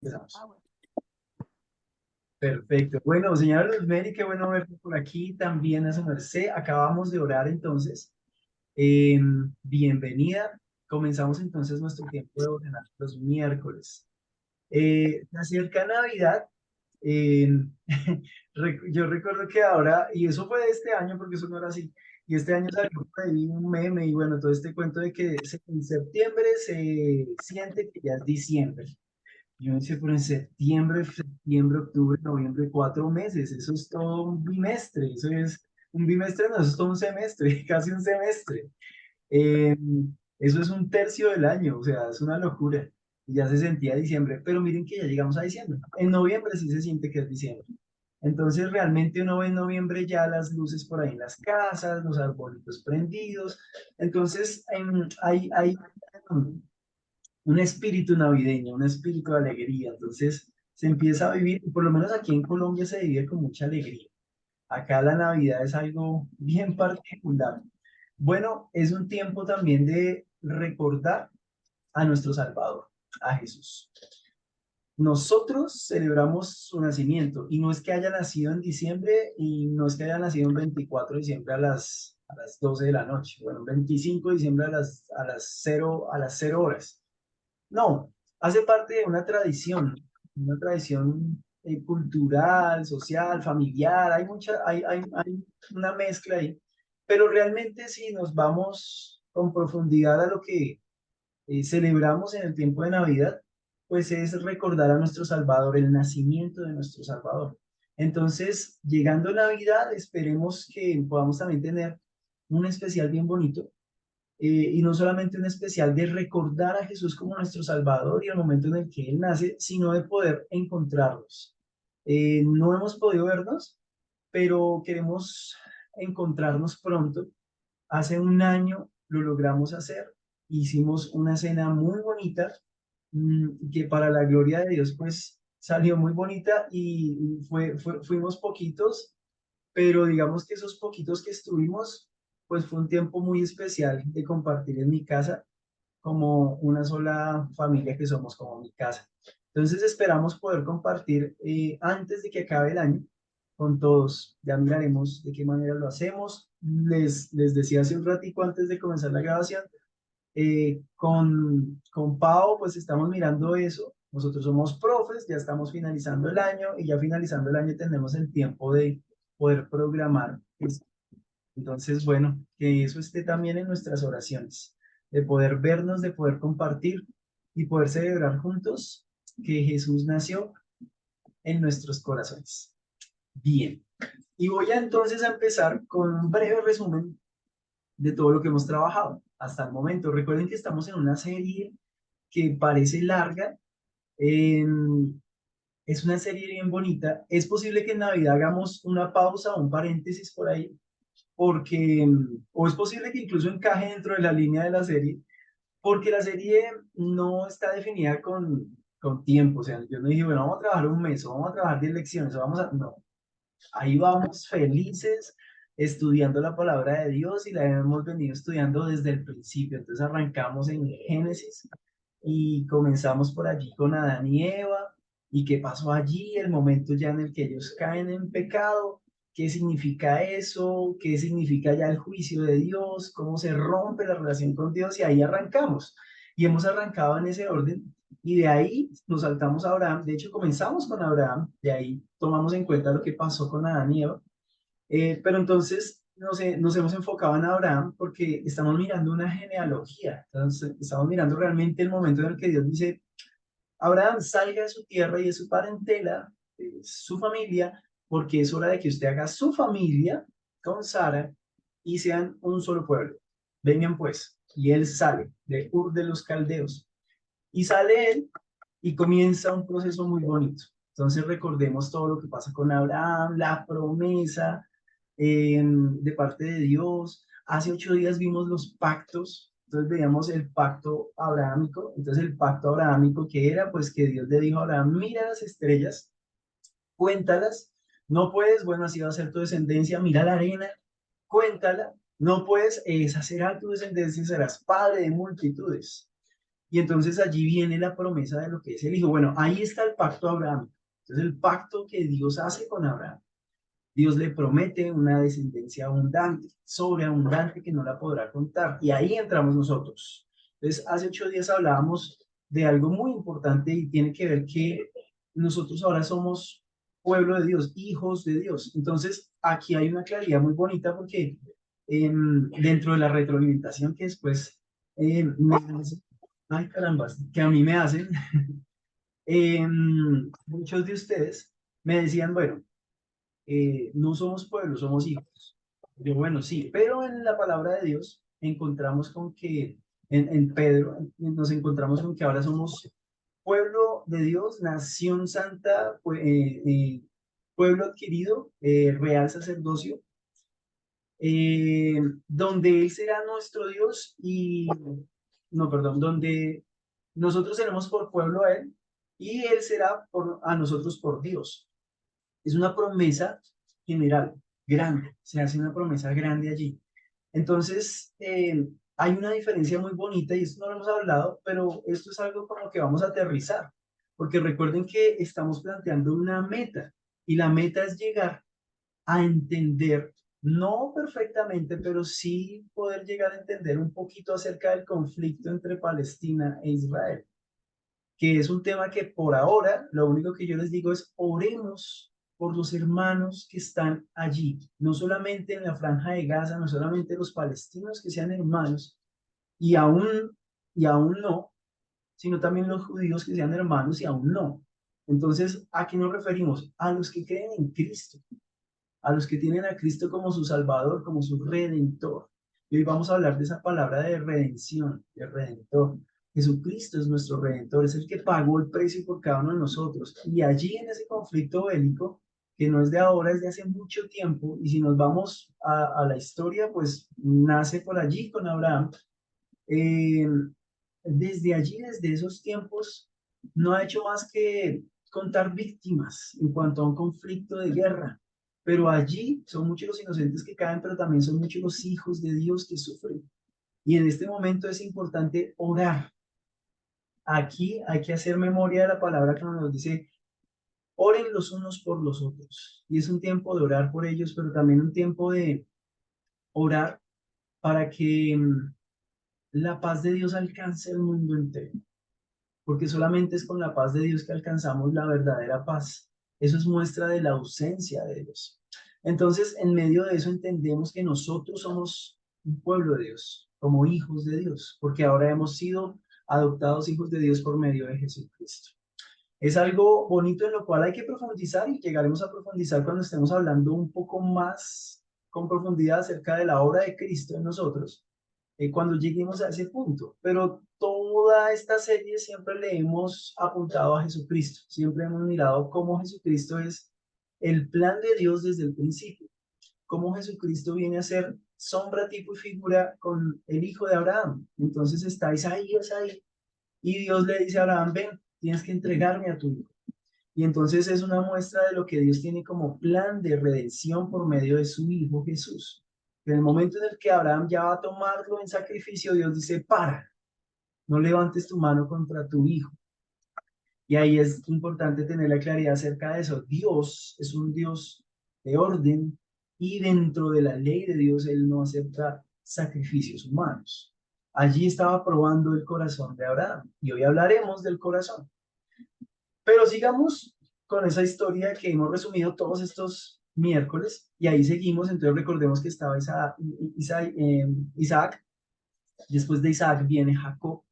Empezamos. Perfecto. Bueno, señora Luzmeri, qué bueno verte por aquí. También a su merced. Acabamos de orar entonces. Eh, Bienvenida. Comenzamos entonces nuestro tiempo de ordenar los miércoles. Se acerca Navidad. eh, yo recuerdo que ahora, y eso fue de este año, porque eso no era así, y este año salió por ahí un meme y bueno, todo este cuento de que en septiembre se siente que ya es diciembre. Yo decía, pero en septiembre, octubre, noviembre, 4 meses, eso es todo un bimestre, eso es un bimestre, no, eso es todo un semestre, casi un semestre. Eh, Eso es un tercio del año, o sea, es una locura. Y ya se sentía diciembre, pero miren que ya llegamos a diciembre. En noviembre sí se siente que es diciembre. Entonces realmente uno ve en noviembre ya las luces por ahí en las casas, los arbolitos prendidos. Entonces hay un espíritu navideño, un espíritu de alegría. Entonces se empieza a vivir, y por lo menos aquí en Colombia se vive con mucha alegría. Acá la Navidad es algo bien particular. Bueno, es un tiempo también de recordar a nuestro Salvador, a Jesús. Nosotros celebramos su nacimiento y no es que haya nacido en diciembre y no es que haya nacido el 24 de diciembre a las 12 de la noche, bueno, 25 de diciembre a las 0 horas. No, hace parte de una tradición cultural, social, familiar, hay una mezcla ahí, pero realmente si nos vamos con profundidad a lo que celebramos en el tiempo de Navidad, pues es recordar a nuestro Salvador, el nacimiento de nuestro Salvador. Entonces, llegando Navidad, esperemos que podamos también tener un especial bien bonito y no solamente un especial de recordar a Jesús como nuestro Salvador y el momento en el que Él nace, sino de poder encontrarlos. No hemos podido vernos, pero queremos encontrarnos pronto. Hace un año lo logramos hacer, hicimos una cena muy bonita, que para la gloria de Dios, pues salió muy bonita y fuimos poquitos, pero digamos que esos poquitos que estuvimos, pues fue un tiempo muy especial de compartir en mi casa como una sola familia que somos, como mi casa. Entonces esperamos poder compartir antes de que acabe el año con todos. Ya miraremos de qué manera lo hacemos. Les decía hace un ratico antes de comenzar la grabación, con Pau, pues estamos mirando eso. Nosotros somos profes, ya estamos finalizando el año y ya finalizando el año tenemos el tiempo de poder programar esto. Entonces, bueno, que eso esté también en nuestras oraciones, de poder vernos, de poder compartir y poder celebrar juntos que Jesús nació en nuestros corazones. Bien, y voy a entonces a empezar con un breve resumen de todo lo que hemos trabajado hasta el momento. Recuerden que estamos en una serie que parece larga, eh, es una serie bien bonita. Es posible que en Navidad hagamos una pausa, un paréntesis por ahí, porque, o es posible que incluso encaje dentro de la línea de la serie, porque la serie no está definida con tiempo. O sea, yo no dije, bueno, vamos a trabajar un mes, o vamos a trabajar 10 lecciones, o vamos a... No, ahí vamos felices estudiando la palabra de Dios y la hemos venido estudiando desde el principio. Entonces arrancamos en Génesis y comenzamos por allí con Adán y Eva. ¿Y qué pasó allí? El momento ya en el que ellos caen en pecado. ¿Qué significa eso? ¿Qué significa ya el juicio de Dios? ¿Cómo se rompe la relación con Dios? Y ahí arrancamos. Y hemos arrancado en ese orden. Y de ahí nos saltamos a Abraham. De hecho, comenzamos con Abraham. De ahí tomamos en cuenta lo que pasó con Adán y Eva. Pero entonces nos hemos enfocado en Abraham porque estamos mirando una genealogía. Entonces, estamos mirando realmente el momento en el que Dios dice, Abraham, salga de su tierra y de su parentela, de su familia, porque es hora de que usted haga su familia con Sara y sean un solo pueblo. Vengan pues. Y él sale de Ur de los Caldeos. Y sale él y comienza un proceso muy bonito. Entonces recordemos todo lo que pasa con Abraham, la promesa de parte de Dios. Hace 8 días vimos los pactos, entonces veíamos el pacto abrahámico. Entonces el pacto abrahámico que era, pues que Dios le dijo a Abraham, mira las estrellas, cuéntalas, no puedes, bueno, así va a ser tu descendencia, mira la arena, cuéntala, no puedes, esa será tu descendencia y serás padre de multitudes. Y entonces allí viene la promesa de lo que es el Hijo. Bueno, ahí está el pacto abrahámico. Entonces el pacto que Dios hace con Abraham. Dios le promete una descendencia abundante, sobreabundante, que no la podrá contar. Y ahí entramos nosotros. Entonces, hace 8 días hablábamos de algo muy importante y tiene que ver que nosotros ahora somos pueblo de Dios, hijos de Dios. Entonces, aquí hay una claridad muy bonita porque dentro de la retroalimentación que después ay caramba, que a mí me hacen, muchos de ustedes me decían, bueno, no somos pueblo, somos hijos. Yo, bueno, sí, pero en la palabra de Dios encontramos con que, en Pedro, nos encontramos con que ahora somos pueblo de Dios, nación santa, pueblo adquirido, real sacerdocio, donde Él será nuestro Dios y, no, perdón, donde nosotros seremos por pueblo a Él y Él será a nosotros por Dios. Es una promesa general, grande, se hace una promesa grande allí. Entonces, hay una diferencia muy bonita y esto no lo hemos hablado, pero esto es algo con lo que vamos a aterrizar, porque recuerden que estamos planteando una meta y la meta es llegar a entender, no perfectamente, pero sí poder llegar a entender un poquito acerca del conflicto entre Palestina e Israel, que es un tema que por ahora lo único que yo les digo es oremos por los hermanos que están allí, no solamente en la franja de Gaza, no solamente los palestinos que sean hermanos, y aún no, sino también los judíos que sean hermanos y aún no. Entonces, ¿a qué nos referimos? A los que creen en Cristo, a los que tienen a Cristo como su Salvador, como su Redentor. Y hoy vamos a hablar de esa palabra de redención, de Redentor. Jesucristo es nuestro Redentor, es el que pagó el precio por cada uno de nosotros. Y allí en ese conflicto bélico, que no es de ahora, es de hace mucho tiempo, y si nos vamos a la historia, pues nace por allí con Abraham. Eh, Desde allí, desde esos tiempos, no ha hecho más que contar víctimas en cuanto a un conflicto de guerra. Pero allí son muchos los inocentes que caen, pero también son muchos los hijos de Dios que sufren. Y en este momento es importante orar. Aquí hay que hacer memoria de la palabra que nos dice, oren los unos por los otros. Y es un tiempo de orar por ellos, pero también un tiempo de orar para que la paz de Dios alcance el mundo entero, porque solamente es con la paz de Dios que alcanzamos la verdadera paz. Eso es muestra de la ausencia de Dios. Entonces, en medio de eso entendemos que nosotros somos un pueblo de Dios, como hijos de Dios, porque ahora hemos sido adoptados hijos de Dios por medio de Jesucristo. Es algo bonito en lo cual hay que profundizar y llegaremos a profundizar cuando estemos hablando un poco más con profundidad acerca de la obra de Cristo en nosotros, cuando lleguemos a ese punto. Pero toda esta serie siempre le hemos apuntado a Jesucristo, siempre hemos mirado cómo Jesucristo es el plan de Dios desde el principio, cómo Jesucristo viene a ser sombra, tipo y figura con el hijo de Abraham. Entonces está Isaías ahí y Dios le dice a Abraham, ven, tienes que entregarme a tu hijo. Y entonces es una muestra de lo que Dios tiene como plan de redención por medio de su Hijo Jesús. En el momento en el que Abraham ya va a tomarlo en sacrificio, Dios dice, para, no levantes tu mano contra tu hijo. Y ahí es importante tener la claridad acerca de eso. Dios es un Dios de orden y dentro de la ley de Dios Él no acepta sacrificios humanos. Allí estaba probando el corazón de Abraham y hoy hablaremos del corazón. Pero sigamos con esa historia que hemos resumido todos estos miércoles y ahí seguimos. Entonces recordemos que estaba Isaac, después de Isaac viene Jacob.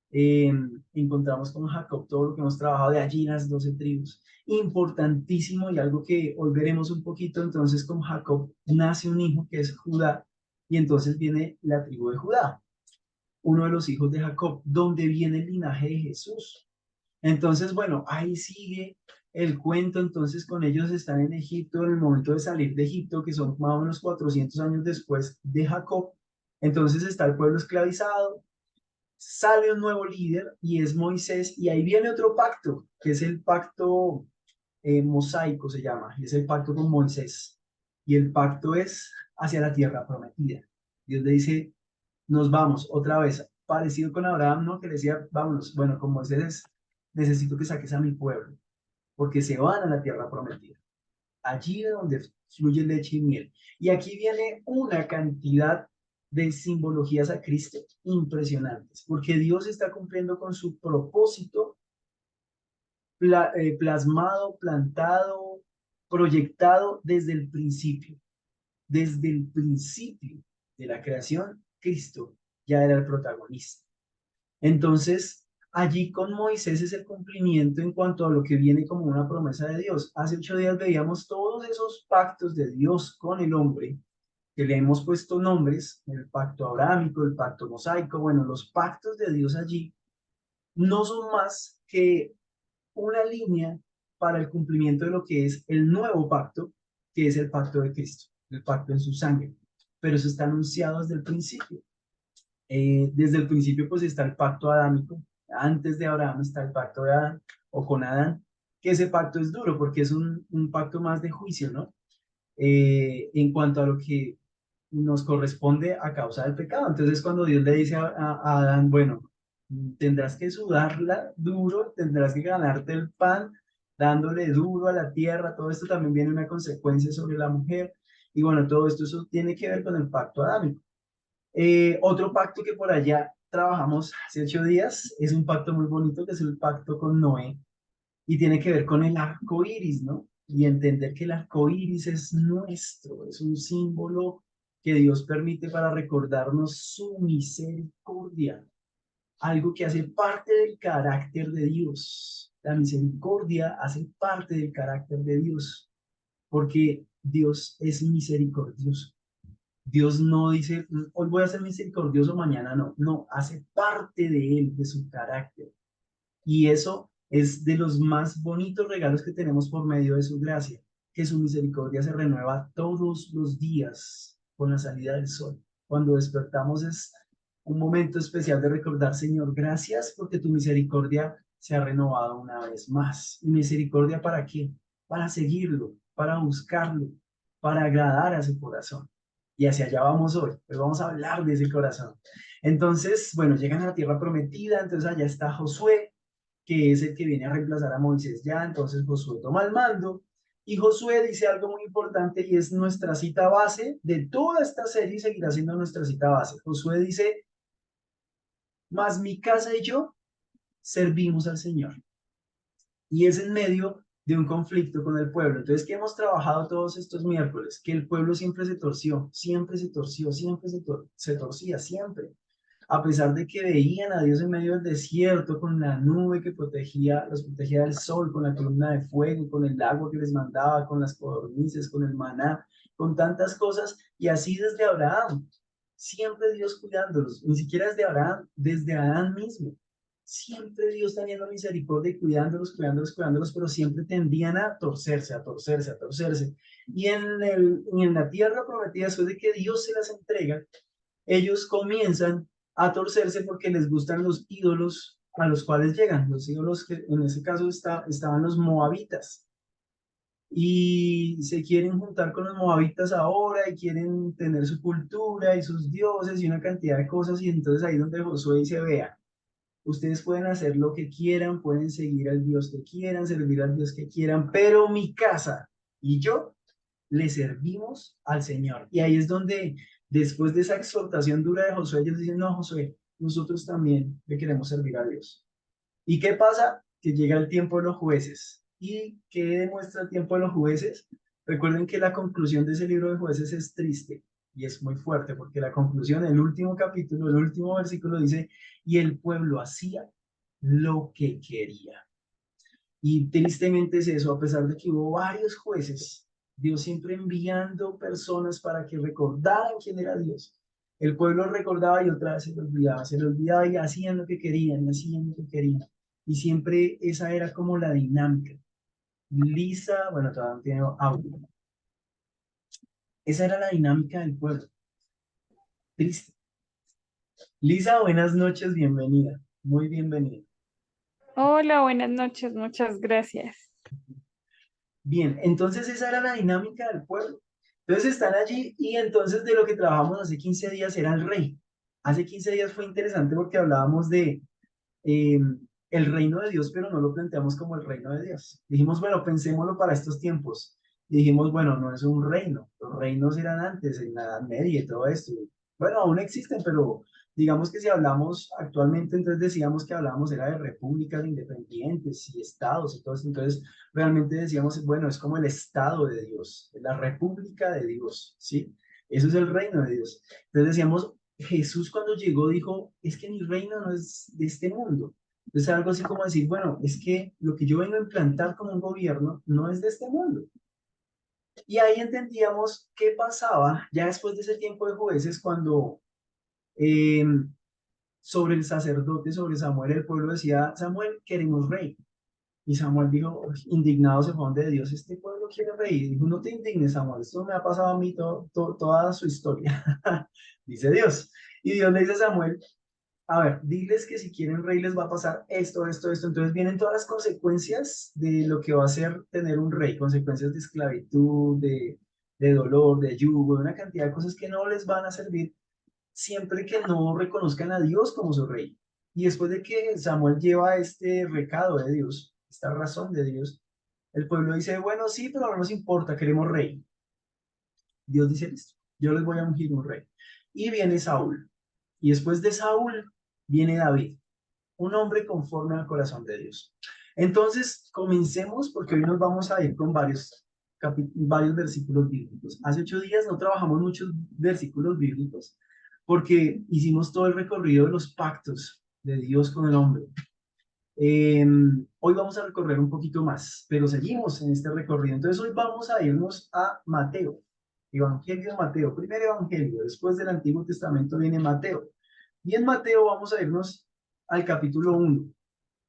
Eh, Encontramos con Jacob todo lo que hemos trabajado de allí las 12 tribus. Importantísimo y algo que hoy veremos un poquito. Entonces con Jacob nace un hijo que es Judá y entonces viene la tribu de Judá, uno de los hijos de Jacob, donde viene el linaje de Jesús. Entonces, bueno, ahí sigue el cuento. Entonces, con ellos están en Egipto en el momento de salir de Egipto, que son más o menos 400 años después de Jacob. Entonces está el pueblo esclavizado, sale un nuevo líder y es Moisés, y ahí viene otro pacto, que es el pacto mosaico, se llama, y es el pacto con Moisés. Y el pacto es hacia la tierra prometida. Dios le dice, nos vamos otra vez. parecido con Abraham, ¿no? Que le decía, vámonos, bueno, con Moisés, necesito que saques a mi pueblo, porque se van a la tierra prometida, allí de donde fluye leche y miel. Y aquí viene una cantidad de simbologías a Cristo impresionantes, porque Dios está cumpliendo con su propósito plasmado, plantado, proyectado desde el principio. Desde el principio de la creación, Cristo ya era el protagonista. Entonces, allí con Moisés es el cumplimiento en cuanto a lo que viene como una promesa de Dios. Hace 8 días veíamos todos esos pactos de Dios con el hombre, que le hemos puesto nombres, el pacto abrámico, el pacto mosaico, bueno, los pactos de Dios allí no son más que una línea para el cumplimiento de lo que es el nuevo pacto, que es el pacto de Cristo, el pacto en su sangre. Pero eso está anunciado desde el principio. Desde el principio pues está el pacto adámico, antes de Abraham está el pacto de Adán o con Adán, que ese pacto es duro porque es un pacto más de juicio, ¿no? En cuanto a lo que nos corresponde a causa del pecado. Entonces, cuando Dios le dice a Adán, bueno, tendrás que sudarla duro, tendrás que ganarte el pan, dándole duro a la tierra, todo esto también viene una consecuencia sobre la mujer. Y bueno, todo esto eso tiene que ver con el pacto adámico. Otro pacto que por allá trabajamos hace 8 días es un pacto muy bonito que es el pacto con Noé y tiene que ver con el arco iris, ¿no? Y entender que el arco iris es nuestro, es un símbolo que Dios permite para recordarnos su misericordia, algo que hace parte del carácter de Dios. La misericordia hace parte del carácter de Dios, porque Dios es misericordioso. Dios no dice, hoy voy a ser misericordioso, mañana no. No, hace parte de él, de su carácter. Y eso es de los más bonitos regalos que tenemos por medio de su gracia, que su misericordia se renueva todos los días con la salida del sol. Cuando despertamos es un momento especial de recordar, Señor, gracias porque tu misericordia se ha renovado una vez más. ¿Y misericordia para qué? Para seguirlo, para buscarlo, para agradar a su corazón. Y hacia allá vamos hoy. Hoy vamos a hablar de ese corazón. Entonces, bueno, llegan a la tierra prometida, entonces allá está Josué, que es el que viene a reemplazar a Moisés ya, entonces Josué toma el mando y Josué dice algo muy importante y es nuestra cita base de toda esta serie y seguirá siendo nuestra cita base. Josué dice, mas mi casa y yo servimos al Señor. Y es en medio de un conflicto con el pueblo. Entonces, ¿qué hemos trabajado todos estos miércoles? Que el pueblo siempre se torció, siempre se torció, siempre se torcía, siempre. A pesar de que veían a Dios en medio del desierto, con la nube que protegía, los protegía del sol, con la columna de fuego, con el agua que les mandaba, con las codornices, con el maná, con tantas cosas, y así desde Abraham, siempre Dios cuidándolos, ni siquiera desde Abraham, desde Adán mismo, siempre Dios teniendo misericordia y cuidándolos, cuidándolos, cuidándolos, pero siempre tendían a torcerse, a torcerse, a torcerse. Y en la tierra prometida, después de que Dios se las entrega, ellos comienzan a torcerse porque les gustan los ídolos a los cuales llegan, los ídolos que en ese caso estaban los moabitas y se quieren juntar con los moabitas ahora y quieren tener su cultura y sus dioses y una cantidad de cosas y entonces ahí donde Josué dice, vea, ustedes pueden hacer lo que quieran, pueden seguir al Dios que quieran, servir al Dios que quieran, pero mi casa y yo le servimos al Señor. Y ahí es donde, después de esa exhortación dura de Josué, ellos dicen, no, Josué, nosotros también le queremos servir a Dios. ¿Y qué pasa? Que llega el tiempo de los jueces. ¿Y qué demuestra el tiempo de los jueces? Recuerden que la conclusión de ese libro de jueces es triste y es muy fuerte, porque la conclusión, el último capítulo, el último versículo dice, y el pueblo hacía lo que quería. Y tristemente es eso, a pesar de que hubo varios jueces, Dios siempre enviando personas para que recordaran quién era Dios. El pueblo recordaba y otra vez se le olvidaba y hacían lo que querían, y hacían lo que querían. Y siempre esa era como la dinámica. Lisa, bueno, todavía no tiene audio. Esa era la dinámica del pueblo. Triste. Lisa, buenas noches, bienvenida. Muy bienvenida. Hola, buenas noches, muchas gracias. Bien, entonces esa era la dinámica del pueblo. Entonces están allí y entonces de lo que trabajamos hace 15 días era el rey. Hace 15 días fue interesante porque hablábamos de eh, el reino de Dios, pero no lo planteamos como el reino de Dios. Dijimos, bueno, pensémoslo para estos tiempos. Y dijimos, bueno, no es un reino. Los reinos eran antes, en la Edad Media y todo esto. Bueno, aún existen, pero digamos que si hablamos actualmente, entonces decíamos que hablábamos era de repúblicas independientes y estados y todo esto. Entonces, realmente decíamos, bueno, es como el estado de Dios, la república de Dios, ¿sí? Eso es el reino de Dios. Entonces decíamos, Jesús cuando llegó dijo, es que mi reino no es de este mundo. Entonces algo así como decir, bueno, es que lo que yo vengo a implantar como un gobierno no es de este mundo. Y ahí entendíamos qué pasaba ya después de ese tiempo de jueces cuando eh, sobre el sacerdote, sobre Samuel, el pueblo decía, Samuel, queremos rey. Y Samuel dijo, indignado se fue donde Dios, este pueblo quiere rey. Y dijo, no te indignes, Samuel, esto me ha pasado a mí toda su historia, dice Dios. Y Dios le dice a Samuel, a ver, diles que si quieren rey les va a pasar esto, esto, esto. Entonces vienen todas las consecuencias de lo que va a ser tener un rey, consecuencias de esclavitud, de dolor, de yugo, de una cantidad de cosas que no les van a servir siempre que no reconozcan a Dios como su rey. Y después de que Samuel lleva este recado de Dios, esta razón de Dios, el pueblo dice, bueno, sí, pero no nos importa, queremos rey. Dios dice, listo, yo les voy a ungir un rey. Y viene Saúl. Y después de Saúl viene David, un hombre conforme al corazón de Dios. Entonces, comencemos porque hoy nos vamos a ir con varios versículos bíblicos. Hace 8 días no trabajamos muchos versículos bíblicos porque hicimos todo el recorrido de los pactos de Dios con el hombre. Hoy vamos a recorrer un poquito más, pero seguimos en este recorrido. Entonces, hoy vamos a irnos a Mateo, Evangelio de Mateo, primer evangelio. Después del Antiguo Testamento viene Mateo. Y en Mateo vamos a irnos al capítulo 1.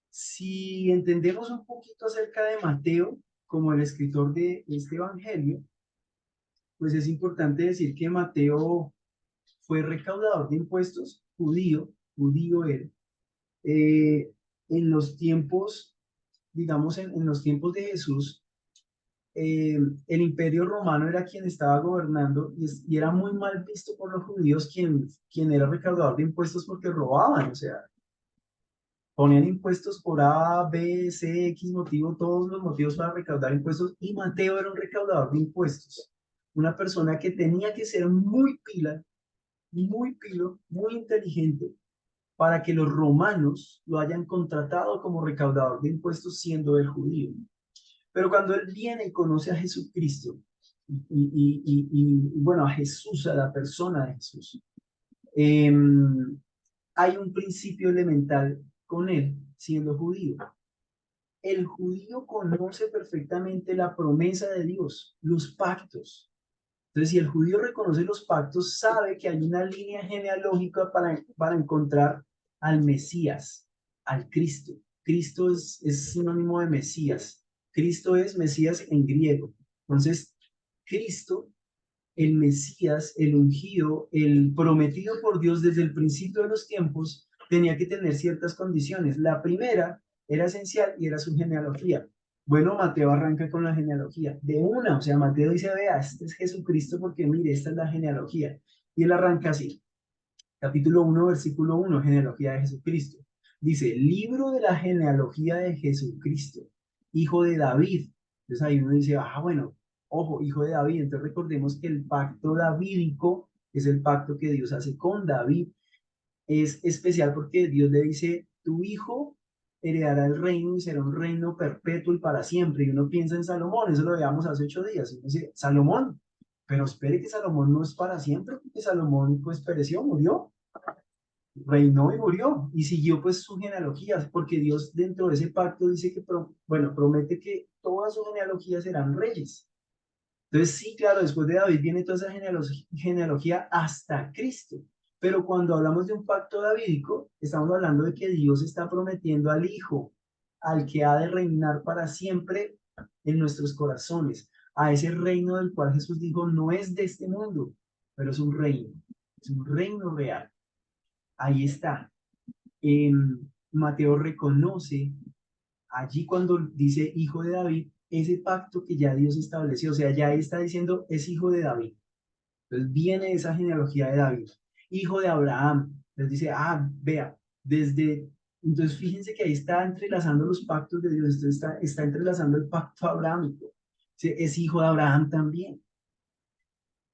Si entendemos un poquito acerca de Mateo como el escritor de este evangelio, pues es importante decir que Mateo fue recaudador de impuestos, judío él, eh, en los tiempos, digamos, en los tiempos de Jesús, el imperio romano era quien estaba gobernando y era muy mal visto por los judíos quien era recaudador de impuestos porque robaban, o sea, ponían impuestos por A, B, C, X motivo, todos los motivos para recaudar impuestos, y Mateo era un recaudador de impuestos, una persona que tenía que ser muy pila, muy pilo, muy inteligente, para que los romanos lo hayan contratado como recaudador de impuestos siendo el judío. Pero cuando él viene y conoce a Jesucristo, bueno, a Jesús, a la persona de Jesús, eh, hay un principio elemental con él, siendo judío. El judío conoce perfectamente la promesa de Dios, los pactos. Entonces, si el judío reconoce los pactos, sabe que hay una línea genealógica para encontrar al Mesías, al Cristo. Cristo es sinónimo de Mesías. Cristo es Mesías en griego. Entonces, Cristo, el Mesías, el ungido, el prometido por Dios desde el principio de los tiempos, tenía que tener ciertas condiciones. La primera era esencial y era su genealogía. Bueno, Mateo arranca con la genealogía de una, o sea, Mateo dice, vea, este es Jesucristo porque mire, esta es la genealogía. Y él arranca así, capítulo 1, versículo 1, genealogía de Jesucristo. Dice, libro de la genealogía de Jesucristo, hijo de David. Entonces ahí uno dice, bueno, ojo, hijo de David. Entonces recordemos que el pacto davídico es el pacto que Dios hace con David. Es especial porque Dios le dice, tu hijo heredará el reino y será un reino perpetuo y para siempre. Y uno piensa en Salomón, eso lo veíamos hace 8 días. Y uno dice, Salomón, pero espere que Salomón no es para siempre, porque Salomón pues pereció, murió, reinó y murió y siguió pues su genealogía, porque Dios dentro de ese pacto dice que, bueno, promete que todas sus genealogías serán reyes. Entonces sí, claro, después de David viene toda esa genealogía hasta Cristo. Pero cuando hablamos de un pacto davídico, estamos hablando de que Dios está prometiendo al Hijo, al que ha de reinar para siempre en nuestros corazones, a ese reino del cual Jesús dijo, no es de este mundo, pero es un reino real. Ahí está. Mateo reconoce allí cuando dice hijo de David, ese pacto que ya Dios estableció, o sea, ya está diciendo es hijo de David. Entonces viene esa genealogía de David, hijo de Abraham. Les dice, vea, entonces fíjense que ahí está entrelazando los pactos de Dios, está entrelazando el pacto abrámico. Sí, es hijo de Abraham también.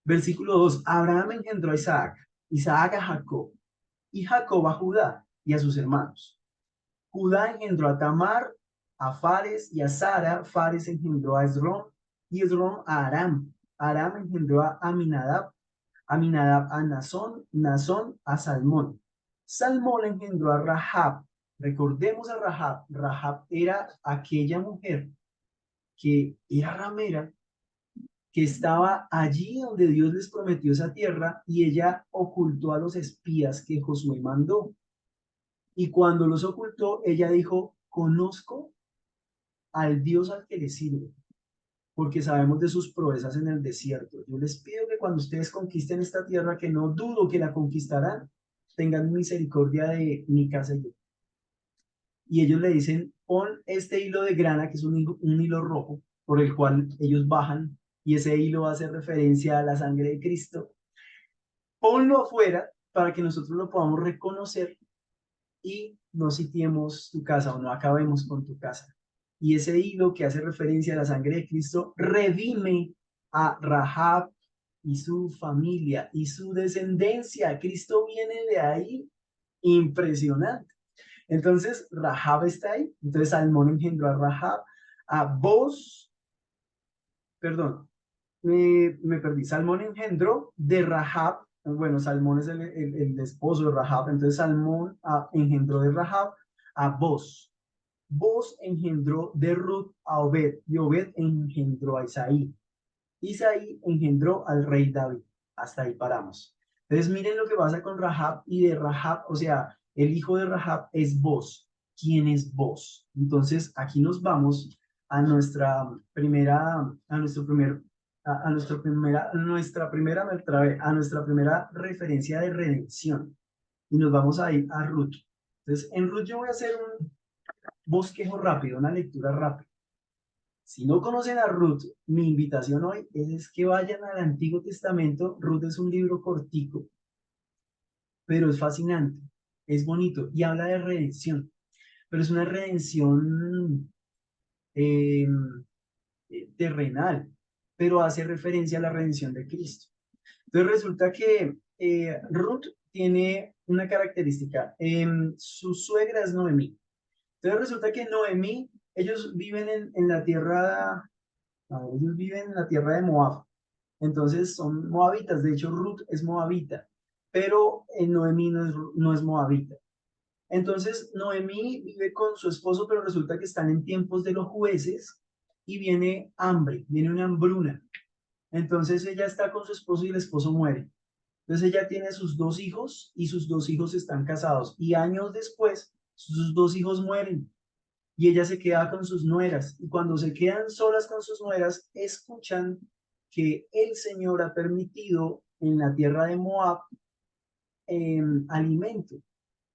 Versículo 2, Abraham engendró a Isaac, Isaac a Jacob, y Jacob a Judá y a sus hermanos. Judá engendró a Tamar, a Fares y a Sara. Fares engendró a Esrón y Esrón a Aram. Aram engendró a Aminadab, Aminadab a Nazón, Nazón a Salmón. Salmón engendró a Rahab. Recordemos a Rahab. Rahab era aquella mujer que era ramera, que estaba allí donde Dios les prometió esa tierra y ella ocultó a los espías que Josué mandó. Y cuando los ocultó, ella dijo, conozco al Dios al que le sirve, porque sabemos de sus proezas en el desierto. Yo les pido que cuando ustedes conquisten esta tierra, que no dudo que la conquistarán, tengan misericordia de mi casa y yo. Y ellos le dicen, pon este hilo de grana, que es un hilo rojo, por el cual ellos bajan, y ese hilo hace referencia a la sangre de Cristo. Ponlo afuera para que nosotros lo podamos reconocer y no sitiemos tu casa o no acabemos con tu casa. Y ese hilo que hace referencia a la sangre de Cristo redime a Rahab y su familia y su descendencia. Cristo viene de ahí, impresionante. Entonces, Rahab está ahí. Entonces, Salmón engendró a Rahab, a Boz, perdón, me perdí. Salmón engendró de Rahab, bueno, Salmón es el esposo de Rahab, entonces Salmón engendró de Rahab a Boz. Boz engendró de Ruth a Obed, y Obed engendró a Isaí. Isaí engendró al rey David. Hasta ahí paramos. Entonces miren lo que pasa con Rahab y de Rahab, o sea, el hijo de Rahab es Boz. ¿Quién es Boz? Entonces aquí nos vamos a nuestra primera, a nuestro primer, a nuestra primera, a nuestra primera referencia de redención. Y nos vamos a ir a Ruth. Entonces, en Ruth yo voy a hacer un bosquejo rápido, una lectura rápida. Si no conocen a Ruth, mi invitación hoy es que vayan al Antiguo Testamento. Ruth es un libro cortico, pero es fascinante, es bonito y habla de redención, pero es una redención eh, terrenal, pero hace referencia a la redención de Cristo. Entonces resulta que Ruth tiene una característica, su suegra es Noemí. Entonces resulta que Noemí, ellos viven en la tierra, ellos viven en la tierra de Moab. Entonces son moabitas. De hecho, Ruth es moabita, pero Noemí no es moabita. Entonces, Noemí vive con su esposo, pero resulta que están en tiempos de los jueces y viene hambre, viene una hambruna. Entonces ella está con su esposo y el esposo muere. Entonces ella tiene sus dos hijos y sus dos hijos están casados. Y años después, sus dos hijos mueren y ella se queda con sus nueras. Y cuando se quedan solas con sus nueras, escuchan que el Señor ha permitido en la tierra de Moab alimento,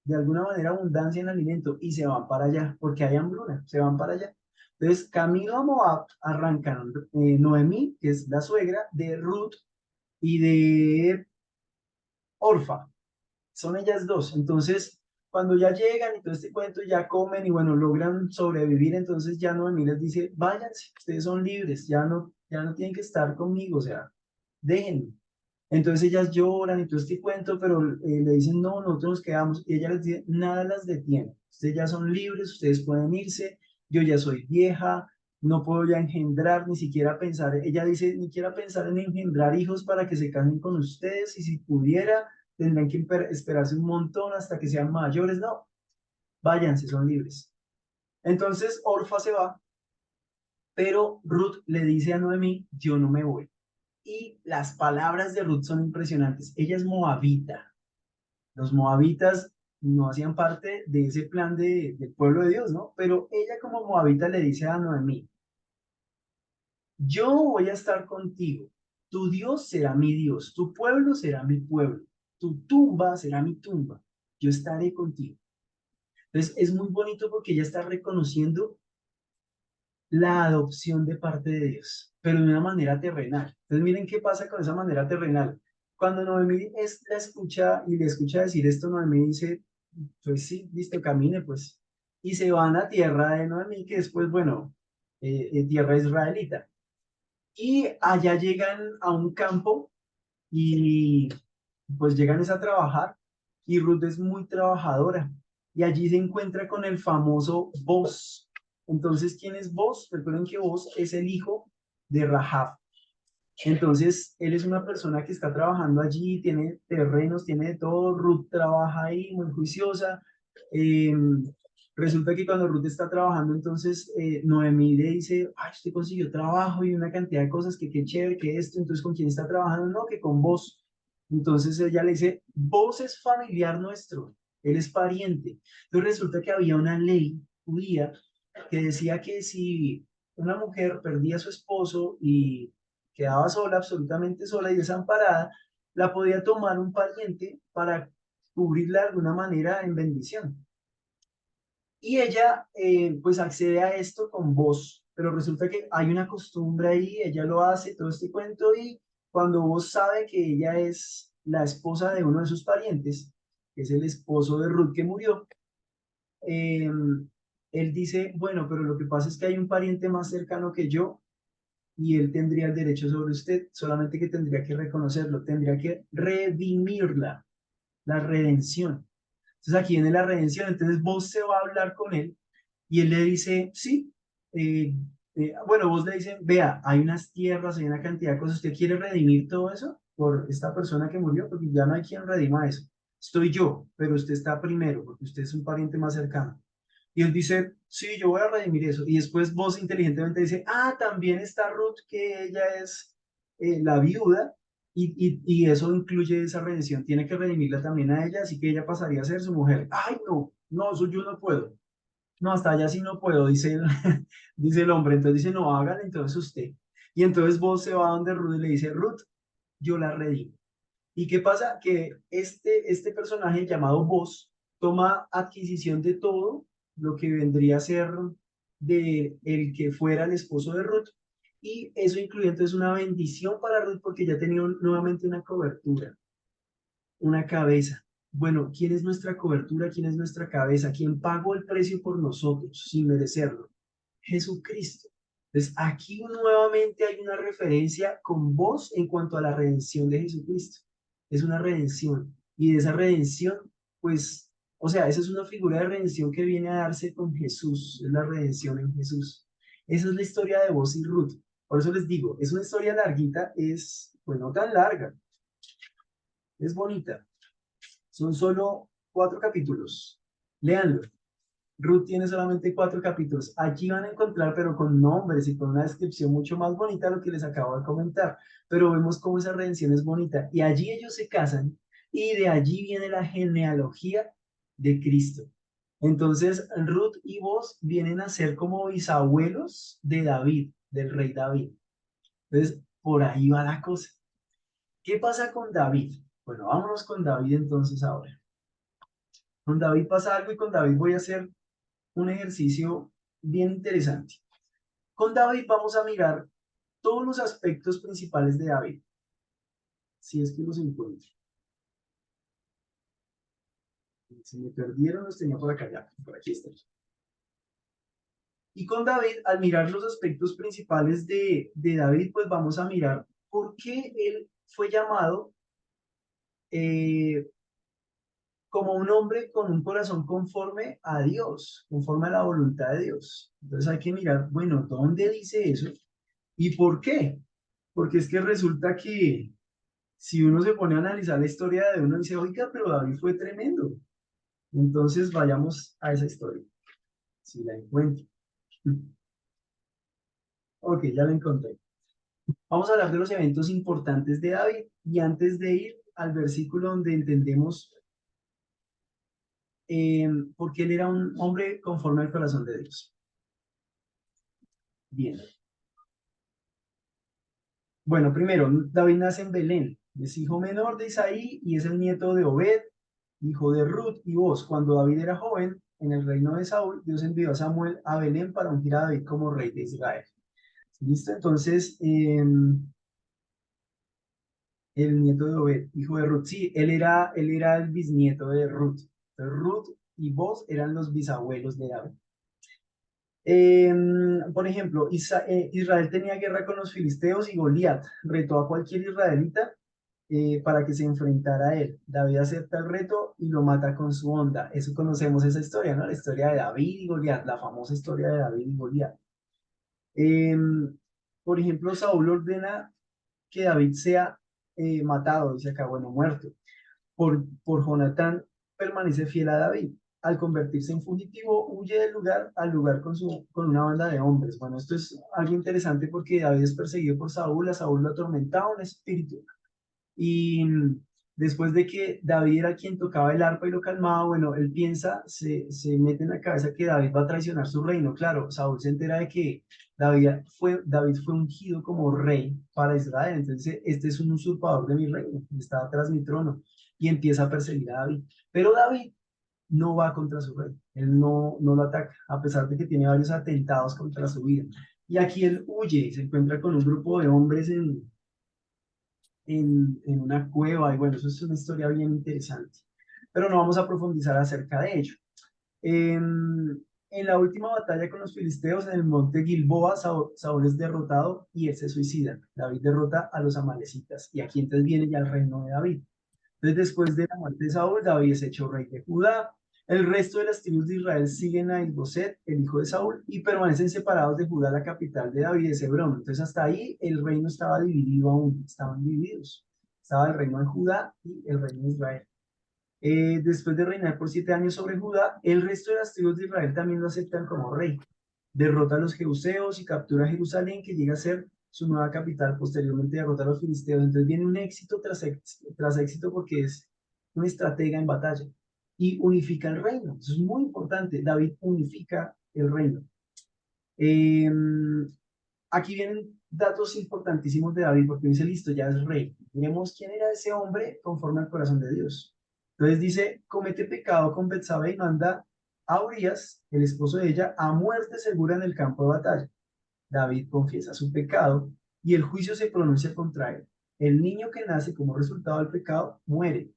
de alguna manera abundancia en alimento, y se van para allá, porque hay hambruna, se van para allá. Entonces, camino a Moab, arrancan Noemí, que es la suegra de Ruth, y de Orfa, son ellas dos. Entonces, cuando ya llegan y todo este cuento, ya comen y bueno, logran sobrevivir, entonces ya Noemí les dice, váyanse, ustedes son libres, ya no tienen que estar conmigo, o sea, déjenme. Entonces ellas lloran y todo este cuento, pero le dicen, no, nosotros nos quedamos. Y ella les dice, nada las detiene. Ustedes ya son libres, ustedes pueden irse, yo ya soy vieja, no puedo ya engendrar, ni siquiera pensar. Ella dice, ni siquiera pensar en engendrar hijos para que se casen con ustedes, y si pudiera, tendrán que esperarse un montón hasta que sean mayores. No, váyanse, son libres. Entonces Orfa se va, pero Ruth le dice a Noemí, yo no me voy. Y las palabras de Ruth son impresionantes. Ella es moabita. Los moabitas no hacían parte de ese plan del pueblo de Dios, ¿no? Pero ella como moabita le dice a Noemí, yo voy a estar contigo. Tu Dios será mi Dios, tu pueblo será mi pueblo, tu tumba será mi tumba. Yo estaré contigo. Entonces es muy bonito porque ella está reconociendo la adopción de parte de Dios, pero de una manera terrenal. Entonces miren qué pasa con esa manera terrenal. Cuando Noemí la escucha y le escucha decir esto, Noemí dice, pues sí, listo, camine, pues. Y se van a tierra de Noemí, que después, bueno, tierra israelita. Y allá llegan a un campo y pues llegan es a trabajar y Ruth es muy trabajadora y allí se encuentra con el famoso Boz. Entonces, ¿quién es Boz? Recuerden que Boz es el hijo de Rahab. Entonces, él es una persona que está trabajando allí, tiene terrenos, tiene de todo. Ruth trabaja ahí, muy juiciosa. Eh, Resulta que cuando Ruth está trabajando, entonces Noemí le dice, ay, usted consiguió trabajo y una cantidad de cosas, que qué chévere, que esto. Entonces, ¿con quién está trabajando? No, que con vos. Entonces ella le dice, vos es familiar nuestro, él es pariente. Entonces resulta que había una ley judía que decía que si una mujer perdía a su esposo y quedaba sola, absolutamente sola y desamparada, la podía tomar un pariente para cubrirla de alguna manera en bendición. Y ella pues accede a esto con vos, pero resulta que hay una costumbre ahí, ella lo hace, todo este cuento, y cuando vos sabe que ella es la esposa de uno de sus parientes, que es el esposo de Ruth que murió, eh, él dice, bueno, pero lo que pasa es que hay un pariente más cercano que yo y él tendría el derecho sobre usted, solamente que tendría que reconocerlo, tendría que redimirla, la redención. Entonces aquí viene la redención, entonces vos se va a hablar con él y él le dice, sí, bueno, vos le dicen, vea, hay unas tierras, hay una cantidad de cosas, ¿usted quiere redimir todo eso por esta persona que murió? Porque ya no hay quien redima eso. Estoy yo, pero usted está primero, porque usted es un pariente más cercano. Y él dice, sí, yo voy a redimir eso. Y después vos inteligentemente dice, ah, también está Ruth, que ella es la viuda, y eso incluye esa redención. Tiene que redimirla también a ella, así que ella pasaría a ser su mujer. Ay, no, no, eso yo no puedo. No, hasta allá sí no puedo, dice dice el hombre. Entonces dice, no, hágale entonces usted. Y entonces vos se va donde Ruth y le dice, Ruth, yo la redimo. ¿Y qué pasa? Que este personaje llamado Vos toma adquisición de todo lo que vendría a ser de el que fuera el esposo de Ruth, y eso incluye entonces una bendición para Ruth porque ya tenía nuevamente una cobertura, una cabeza. Bueno, ¿quién es nuestra cobertura? ¿Quién es nuestra cabeza? ¿Quién pagó el precio por nosotros sin merecerlo? Jesucristo. Entonces, aquí nuevamente hay una referencia con vos en cuanto a la redención de Jesucristo. Es una redención. Y de esa redención, pues, o sea, esa es una figura de redención que viene a darse con Jesús. Es la redención en Jesús. Esa es la historia de vos y Ruth. Por eso les digo, es una historia larguita, es, pues no tan larga, es bonita. Son solo 4 capítulos. Léanlo. Ruth tiene solamente 4 capítulos. Allí van a encontrar, pero con nombres y con una descripción mucho más bonita, lo que les acabo de comentar. Pero vemos cómo esa redención es bonita. Y allí ellos se casan y de allí viene la genealogía de Cristo. Entonces, Ruth y vos vienen a ser como bisabuelos de David, del rey David. Entonces, por ahí va la cosa. ¿Qué pasa con David? Bueno, vámonos con David entonces ahora. Con David pasa algo y con David voy a hacer un ejercicio bien interesante. Con David vamos a mirar todos los aspectos principales de David, si es que los encuentro. Si me perdieron, los tenía por acá, ya, por aquí están. Y con David, al mirar los aspectos principales de David, pues vamos a mirar por qué él fue llamado eh, como un hombre con un corazón conforme a Dios, conforme a la voluntad de Dios. Entonces hay que mirar, bueno, ¿dónde dice eso? ¿Y por qué? Porque es que resulta que si uno se pone a analizar la historia de uno, dice, oiga, pero David fue tremendo. Entonces vayamos a esa historia, si la encuentro. Ok, ya la encontré. Vamos a hablar de los eventos importantes de David y antes de ir al versículo donde entendemos por qué él era un hombre conforme al corazón de Dios. Bien. Bueno, primero, David nace en Belén, es hijo menor de Isaí y es el nieto de Obed, hijo de Ruth y Boz. Cuando David era joven, en el reino de Saúl, Dios envió a Samuel a Belén para ungir a David como rey de Israel. ¿Listo? Entonces, el nieto de Obed, hijo de Ruth. Sí, él era el bisnieto de Ruth. Entonces, Ruth y Boz eran los bisabuelos de David. Por ejemplo, Israel tenía guerra con los filisteos y Goliat retó a cualquier israelita para que se enfrentara a él. David acepta el reto y lo mata con su onda. Eso conocemos esa historia, ¿no? La historia de David y Goliat, la famosa historia de David y Goliat. Em, por ejemplo, Saúl ordena que David sea matado, dice acá, bueno, muerto. Por Jonatán permanece fiel a David. Al convertirse en fugitivo, huye del lugar al lugar con una banda de hombres. Bueno, esto es algo interesante porque David es perseguido por Saúl, a Saúl lo atormentaba un espíritu. Y después de que David era quien tocaba el arpa y lo calmaba, bueno, él piensa, se mete en la cabeza que David va a traicionar su reino. Claro, Saúl se entera de que David fue ungido como rey para Israel. Entonces, este es un usurpador de mi reino, está tras mi trono y empieza a perseguir a David. Pero David no va contra su rey, él no lo ataca, a pesar de que tiene varios atentados contra su vida. Y aquí él huye, se encuentra con un grupo de hombres en una cueva, y bueno, eso es una historia bien interesante, pero no vamos a profundizar acerca de ello. En la última batalla con los filisteos en el monte Gilboa, Saúl es derrotado y él se suicida. David derrota a los amalecitas y aquí entonces viene ya el reino de David. Entonces, después de la muerte de Saúl, David es hecho rey de Judá. El resto de las tribus de Israel siguen a Isboset, el hijo de Saúl, y permanecen separados de Judá, la capital de David, es Hebrón. Entonces, hasta ahí el reino estaba dividido aún, estaban divididos. Estaba el reino de Judá y el reino de Israel. Después de reinar por 7 años sobre Judá, el resto de las tribus de Israel también lo aceptan como rey. Derrota a los jebuseos y captura Jerusalén, que llega a ser su nueva capital. Posteriormente derrota a los filisteos. Entonces viene un éxito tras éxito porque es un estratega en batalla y unifica el reino. Eso es muy importante. David unifica el reino. Eh, Aquí vienen datos importantísimos de David porque dice, listo, ya es rey. Miremos quién era ese hombre conforme al corazón de Dios. Entonces dice, comete pecado con Betsabé y manda a Urias, el esposo de ella, a muerte segura en el campo de batalla. David confiesa su pecado y el juicio se pronuncia contra él. El niño que nace como resultado del pecado muere.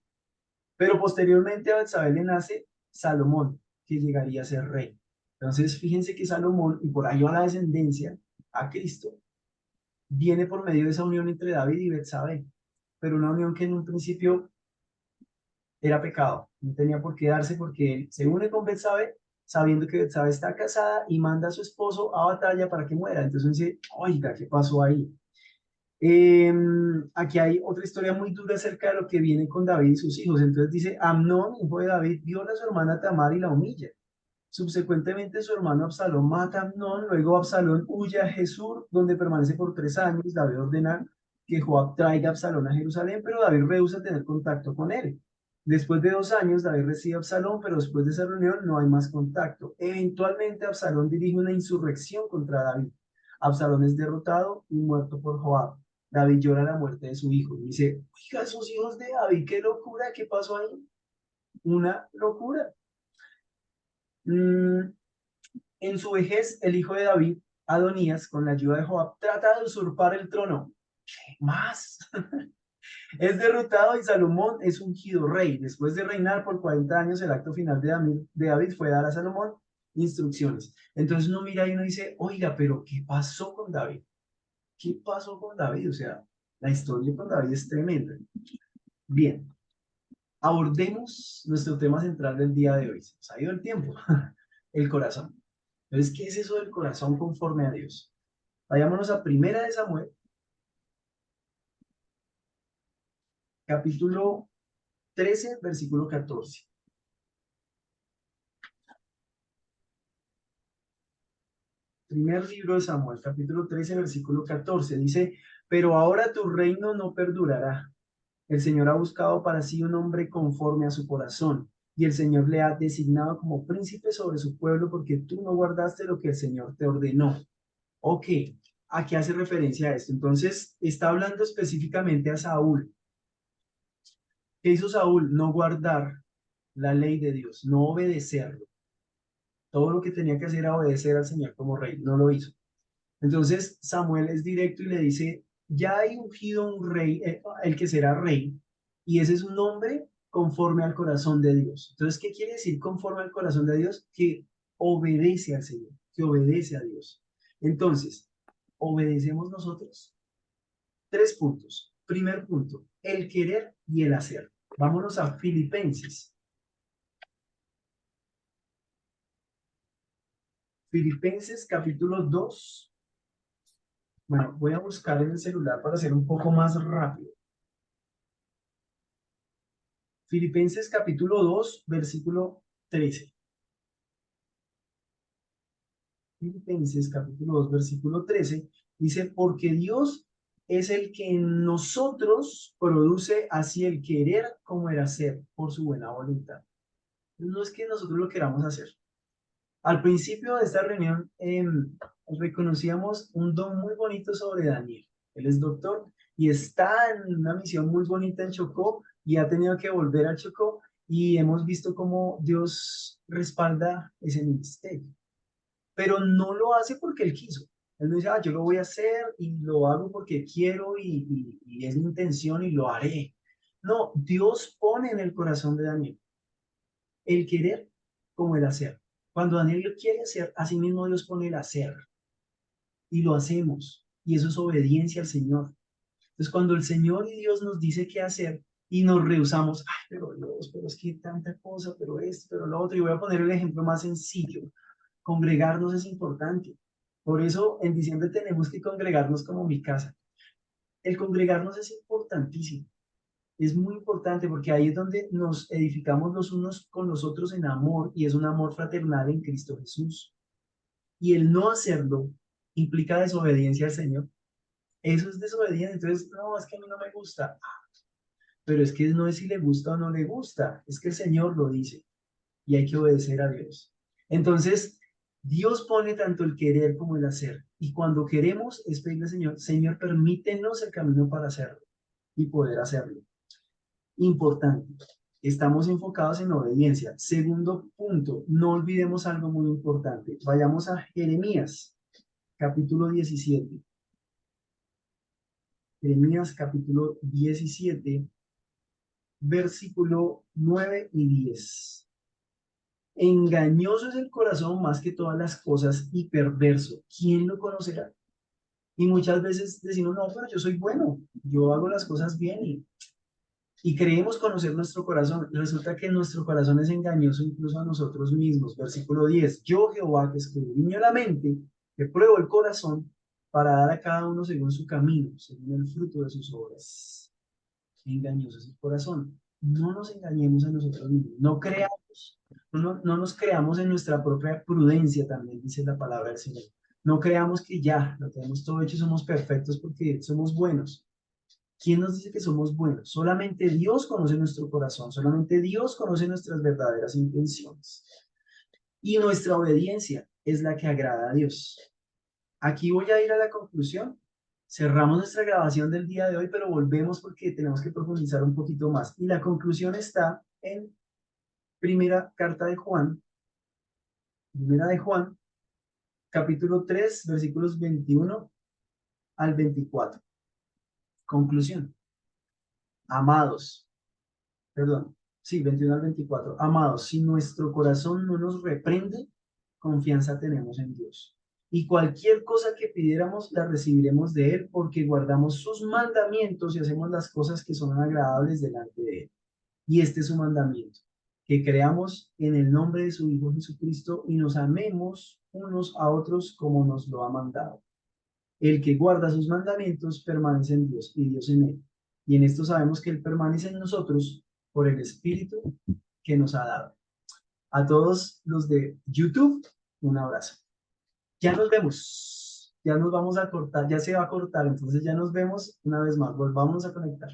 Pero posteriormente a Betsabé le nace Salomón, que llegaría a ser rey. Entonces, fíjense que Salomón, y por ahí va la descendencia a Cristo, viene por medio de esa unión entre David y Betsabé, pero una unión que en un principio era pecado, no tenía por qué darse porque él se une con Betsabé sabiendo que Betsabé está casada y manda a su esposo a batalla para que muera. Entonces uno dice, oiga, ¿qué pasó ahí? Aquí hay otra historia muy dura acerca de lo que viene con David y sus hijos. Entonces dice, Amnón, hijo de David, viola a su hermana Tamar y la humilla. Subsecuentemente, su hermano Absalón mata a Amnón, luego Absalón huye a Jesús, donde permanece por 3 años. David ordena que Joab traiga a Absalón a Jerusalén, pero David rehúsa tener contacto con él. Después de 2 años, David recibe a Absalón, pero después de esa reunión no hay más contacto. Eventualmente, Absalón dirige una insurrección contra David. Absalón es derrotado y muerto por Joab. David llora la muerte de su hijo y dice, oiga, esos hijos de David, qué locura, ¿qué pasó ahí? Una locura. Mm, En su vejez, el hijo de David, Adonías, con la ayuda de Joab, trata de usurpar el trono. ¿Qué más? Es derrotado y Salomón es ungido rey. Después de reinar por 40 años, el acto final de David fue dar a Salomón instrucciones. Entonces uno mira y uno dice, oiga, pero ¿qué pasó con David? ¿Qué pasó con David? O sea, la historia con David es tremenda. Bien, abordemos nuestro tema central del día de hoy. Se nos ha ido el tiempo, el corazón. Entonces, ¿qué es eso del corazón conforme a Dios? Vayámonos a Primera de Samuel, capítulo 13, versículo 14. Primer libro de Samuel, capítulo 13, versículo 14. Dice, pero ahora tu reino no perdurará. El Señor ha buscado para sí un hombre conforme a su corazón, y el Señor le ha designado como príncipe sobre su pueblo porque tú no guardaste lo que el Señor te ordenó. Ok, ¿a qué hace referencia a esto? Entonces, está hablando específicamente a Saúl. ¿Qué hizo Saúl? No guardar la ley de Dios, no obedecerlo. Todo lo que tenía que hacer era obedecer al Señor como rey, no lo hizo. Entonces Samuel es directo y le dice, ya hay ungido un rey, el que será rey, y ese es un hombre conforme al corazón de Dios. Entonces, ¿qué quiere decir conforme al corazón de Dios? Que obedece al Señor, que obedece a Dios. Entonces, ¿obedecemos nosotros? Tres puntos. Primer punto, el querer y el hacer. Vámonos a Filipenses. Filipenses capítulo 2. Bueno, voy a buscar en el celular para hacer un poco más rápido. Filipenses capítulo 2, versículo 13. Filipenses capítulo 2, versículo 13. Dice, porque Dios es el que en nosotros produce así el querer como el hacer por su buena voluntad. No es que nosotros lo queramos hacer. Al principio de esta reunión reconocíamos un don muy bonito sobre Daniel. Él es doctor y está en una misión muy bonita en Chocó y ha tenido que volver a Chocó y hemos visto cómo Dios respalda ese ministerio. Pero no lo hace porque él quiso. Él no dice, yo lo voy a hacer y lo hago porque quiero y es mi intención y lo haré. No, Dios pone en el corazón de Daniel el querer como el hacer. Cuando Daniel lo quiere hacer, así mismo Dios pone el hacer y lo hacemos. Y eso es obediencia al Señor. Entonces, cuando el Señor y Dios nos dice qué hacer y nos rehusamos, pero Dios, pero es que tanta cosa, pero esto, pero lo otro, y voy a poner el ejemplo más sencillo. Congregarnos es importante. Por eso en diciembre tenemos que congregarnos como mi casa. El congregarnos es importantísimo. Es muy importante porque ahí es donde nos edificamos los unos con los otros en amor y es un amor fraternal en Cristo Jesús. Y el no hacerlo implica desobediencia al Señor. Eso es desobediencia. Entonces, no, es que a mí no me gusta. Pero es que no es si le gusta o no le gusta, es que el Señor lo dice y hay que obedecer a Dios. Entonces, Dios pone tanto el querer como el hacer. Y cuando queremos es pedirle al Señor, Señor, permítenos el camino para hacerlo y poder hacerlo. Importante. Estamos enfocados en obediencia. Segundo punto, no olvidemos algo muy importante. Vayamos a Jeremías, capítulo 17. Jeremías, capítulo 17, versículo 9 y 10. Engañoso es el corazón más que todas las cosas y perverso. ¿Quién lo conocerá? Y muchas veces decimos, no, pero yo soy bueno, yo hago las cosas bien y creemos conocer nuestro corazón. Resulta que nuestro corazón es engañoso incluso a nosotros mismos. Versículo 10. Yo, Jehová, que escudriño la mente, que pruebo el corazón para dar a cada uno según su camino, según el fruto de sus obras. Engañoso es el corazón. No nos engañemos a nosotros mismos. No creamos, no nos creamos en nuestra propia prudencia, también dice la palabra del Señor. No creamos que ya lo tenemos todo hecho y somos perfectos porque somos buenos. ¿Quién nos dice que somos buenos? Solamente Dios conoce nuestro corazón, solamente Dios conoce nuestras verdaderas intenciones. Y nuestra obediencia es la que agrada a Dios. Aquí voy a ir a la conclusión. Cerramos nuestra grabación del día de hoy, pero volvemos porque tenemos que profundizar un poquito más. Y la conclusión está en primera carta de Juan, primera de Juan, capítulo 3, versículos 21 al 24. Conclusión. Amados, perdón, sí, 21 al 24. Amados, si nuestro corazón no nos reprende, confianza tenemos en Dios. Y cualquier cosa que pidiéramos, la recibiremos de Él, porque guardamos sus mandamientos y hacemos las cosas que son agradables delante de Él. Y este es su mandamiento, que creamos en el nombre de su Hijo Jesucristo y nos amemos unos a otros como nos lo ha mandado. El que guarda sus mandamientos permanece en Dios y Dios en él. Y en esto sabemos que Él permanece en nosotros por el Espíritu que nos ha dado. A todos los de YouTube, un abrazo. Ya nos vemos. Ya nos vamos a cortar, ya se va a cortar, entonces ya nos vemos una vez más. Volvamos a conectar.